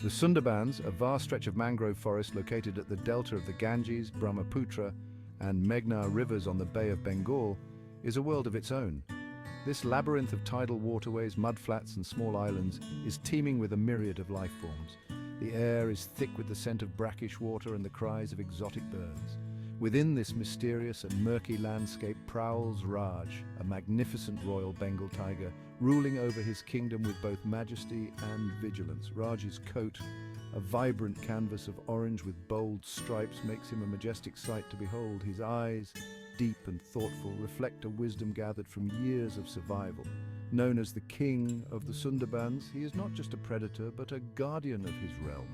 The Sundarbans, a vast stretch of mangrove forest located at the delta of the Ganges, Brahmaputra, and Meghna rivers on the Bay of Bengal, is a world of its own. This labyrinth of tidal waterways, mudflats, and small islands is teeming with a myriad of life forms. The air is thick with the scent of brackish water and the cries of exotic birds. Within this mysterious and murky landscape prowls Raj, a magnificent royal Bengal tiger, ruling over his kingdom with both majesty and vigilance. Raj's coat, a vibrant canvas of orange with bold stripes, makes him a majestic sight to behold. His eyes, deep and thoughtful, reflect a wisdom gathered from years of survival. Known as the King of the Sundarbans, he is not just a predator, but a guardian of his realm.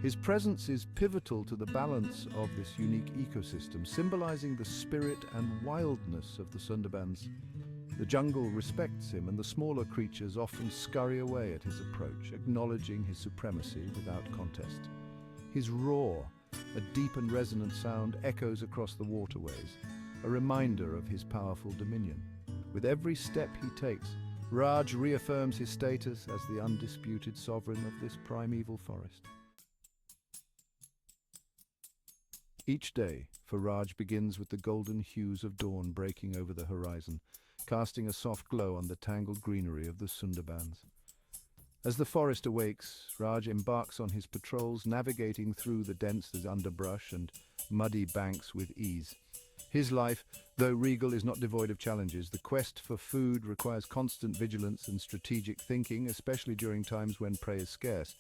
His presence is pivotal to the balance of this unique ecosystem, symbolizing the spirit and wildness of the Sundarbans. The jungle respects him, and the smaller creatures often scurry away at his approach, acknowledging his supremacy without contest. His roar, a deep and resonant sound, echoes across the waterways, a reminder of his powerful dominion. With every step he takes, Raj reaffirms his status as the undisputed sovereign of this primeval forest. Each day for Raj begins with the golden hues of dawn breaking over the horizon, casting a soft glow on the tangled greenery of the Sundarbans. As the forest awakes, Raj embarks on his patrols, navigating through the dense underbrush and muddy banks with ease. His life, though regal, is not devoid of challenges. The quest for food requires constant vigilance and strategic thinking, especially during times when prey is scarce.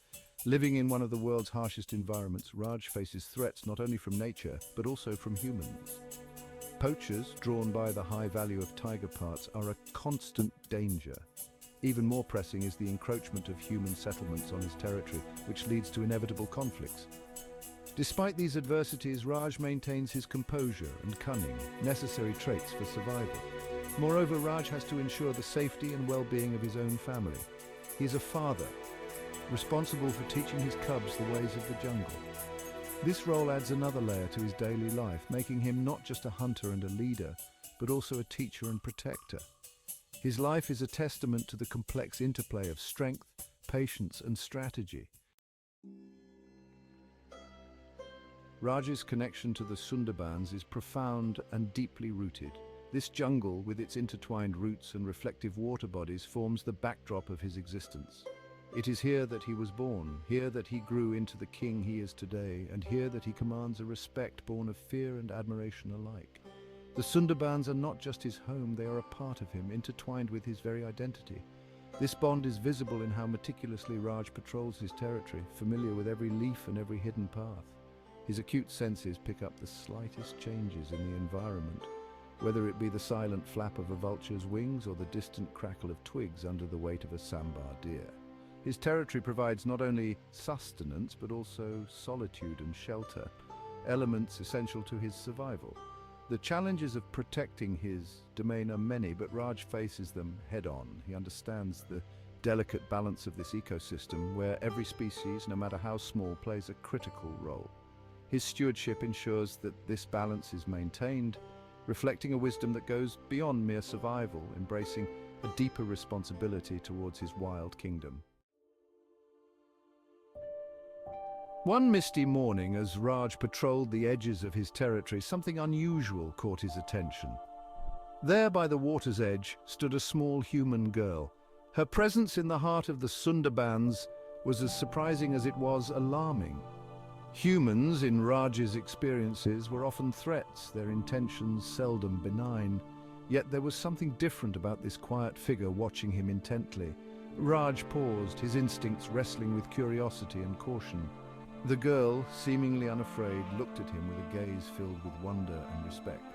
Living in one of the world's harshest environments, Raj faces threats not only from nature, but also from humans. Poachers, drawn by the high value of tiger parts, are a constant danger. Even more pressing is the encroachment of human settlements on his territory, which leads to inevitable conflicts. Despite these adversities, Raj maintains his composure and cunning, necessary traits for survival. Moreover, Raj has to ensure the safety and well-being of his own family. He is a father, responsible for teaching his cubs the ways of the jungle. This role adds another layer to his daily life, making him not just a hunter and a leader, but also a teacher and protector. His life is a testament to the complex interplay of strength, patience, and strategy. Raj's connection to the Sundarbans is profound and deeply rooted. This jungle, with its intertwined roots and reflective water bodies, forms the backdrop of his existence. It is here that he was born, here that he grew into the king he is today, and here that he commands a respect born of fear and admiration alike. The Sundarbans are not just his home, they are a part of him, intertwined with his very identity. This bond is visible in how meticulously Raj patrols his territory, familiar with every leaf and every hidden path. His acute senses pick up the slightest changes in the environment, whether it be the silent flap of a vulture's wings or the distant crackle of twigs under the weight of a sambar deer. His territory provides not only sustenance but also solitude and shelter, elements essential to his survival. The challenges of protecting his domain are many, but Raj faces them head-on. He understands the delicate balance of this ecosystem, where every species, no matter how small, plays a critical role. His stewardship ensures that this balance is maintained, reflecting a wisdom that goes beyond mere survival, embracing a deeper responsibility towards his wild kingdom. One misty morning, as Raj patrolled the edges of his territory, something unusual caught his attention. There by the water's edge stood a small human girl. Her presence in the heart of the Sundarbans was as surprising as it was alarming. Humans, in Raj's experiences, were often threats, their intentions seldom benign. Yet there was something different about this quiet figure watching him intently. Raj paused, his instincts wrestling with curiosity and caution. The girl, seemingly unafraid, looked at him with a gaze filled with wonder and respect.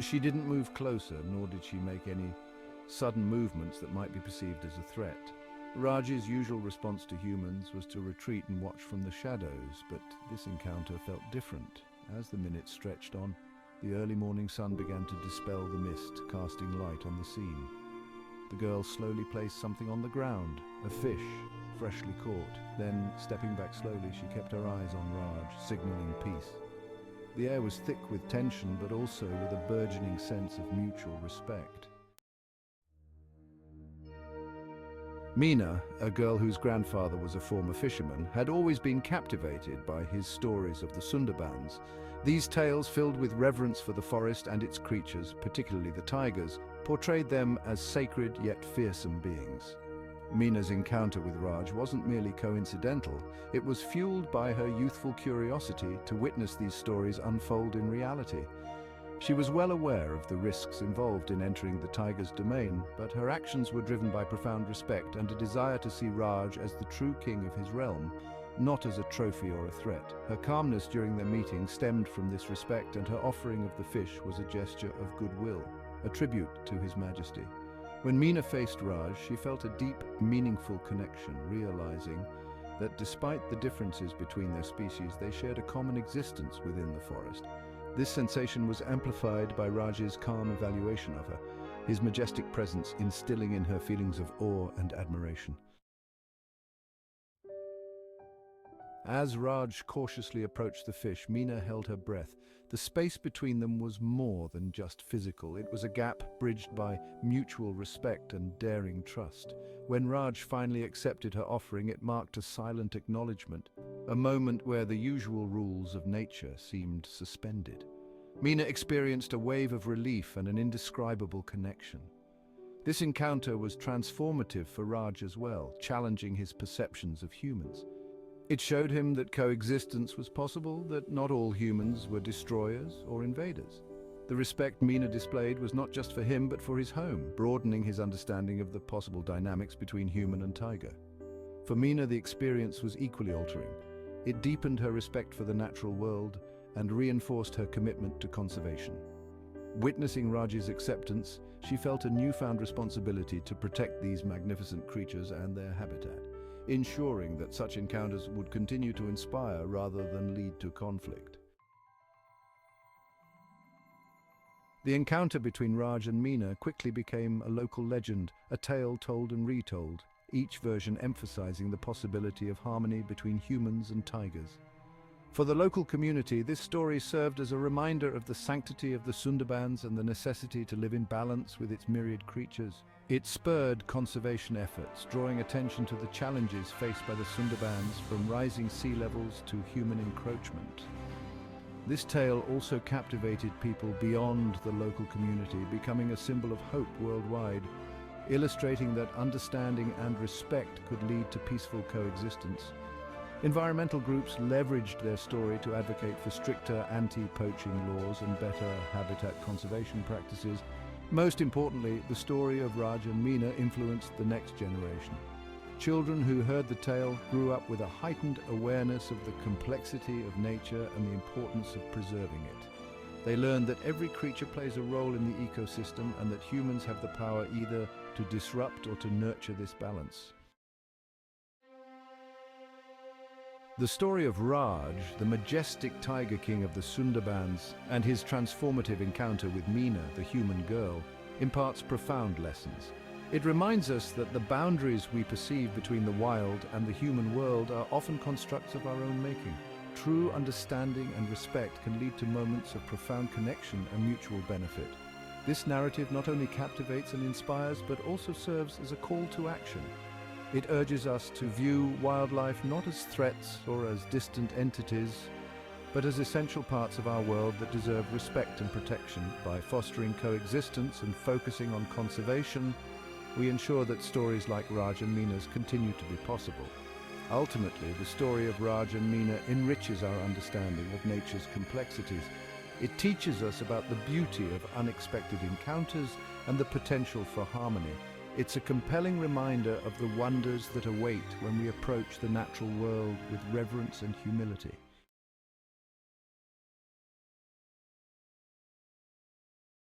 She didn't move closer, nor did she make any sudden movements that might be perceived as a threat. Raj's usual response to humans was to retreat and watch from the shadows, but this encounter felt different. As the minutes stretched on, the early morning sun began to dispel the mist, casting light on the scene. The girl slowly placed something on the ground, a fish, freshly caught. Then, stepping back slowly, she kept her eyes on Raj, signaling peace. The air was thick with tension, but also with a burgeoning sense of mutual respect. Meena, a girl whose grandfather was a former fisherman, had always been captivated by his stories of the Sundarbans. These tales, filled with reverence for the forest and its creatures, particularly the tigers, portrayed them as sacred yet fearsome beings. Meena's encounter with Raj wasn't merely coincidental, it was fueled by her youthful curiosity to witness these stories unfold in reality. She was well aware of the risks involved in entering the tiger's domain, but her actions were driven by profound respect and a desire to see Raj as the true king of his realm, not as a trophy or a threat. Her calmness during their meeting stemmed from this respect, and her offering of the fish was a gesture of goodwill, a tribute to His Majesty. When Meena faced Raj, she felt a deep, meaningful connection, realizing that despite the differences between their species, they shared a common existence within the forest. This sensation was amplified by Raj's calm evaluation of her, his majestic presence instilling in her feelings of awe and admiration. As Raj cautiously approached the fish, Meena held her breath. The space between them was more than just physical. It was a gap bridged by mutual respect and daring trust. When Raj finally accepted her offering, it marked a silent acknowledgement, a moment where the usual rules of nature seemed suspended. Meena experienced a wave of relief and an indescribable connection. This encounter was transformative for Raj as well, challenging his perceptions of humans. It showed him that coexistence was possible, that not all humans were destroyers or invaders. The respect Meena displayed was not just for him but for his home, broadening his understanding of the possible dynamics between human and tiger. For Meena, the experience was equally altering. It deepened her respect for the natural world and reinforced her commitment to conservation. Witnessing Raj's acceptance, she felt a newfound responsibility to protect these magnificent creatures and their habitat, ensuring that such encounters would continue to inspire rather than lead to conflict. The encounter between Raj and Meena quickly became a local legend, a tale told and retold, each version emphasizing the possibility of harmony between humans and tigers. For the local community, this story served as a reminder of the sanctity of the Sundarbans and the necessity to live in balance with its myriad creatures. It spurred conservation efforts, drawing attention to the challenges faced by the Sundarbans, from rising sea levels to human encroachment. This tale also captivated people beyond the local community, becoming a symbol of hope worldwide, illustrating that understanding and respect could lead to peaceful coexistence. Environmental groups leveraged their story to advocate for stricter anti-poaching laws and better habitat conservation practices. Most importantly, the story of Raj and Meena influenced the next generation. Children who heard the tale grew up with a heightened awareness of the complexity of nature and the importance of preserving it. They learned that every creature plays a role in the ecosystem and that humans have the power either to disrupt or to nurture this balance. The story of Raj, the majestic tiger king of the Sundarbans, and his transformative encounter with Meena, the human girl, imparts profound lessons. It reminds us that the boundaries we perceive between the wild and the human world are often constructs of our own making. True understanding and respect can lead to moments of profound connection and mutual benefit. This narrative not only captivates and inspires, but also serves as a call to action. It urges us to view wildlife not as threats or as distant entities, but as essential parts of our world that deserve respect and protection. By fostering coexistence and focusing on conservation, we ensure that stories like Raj and Meena's continue to be possible. Ultimately, the story of Raj and Meena enriches our understanding of nature's complexities. It teaches us about the beauty of unexpected encounters and the potential for harmony. It's a compelling reminder of the wonders that await when we approach the natural world with reverence and humility.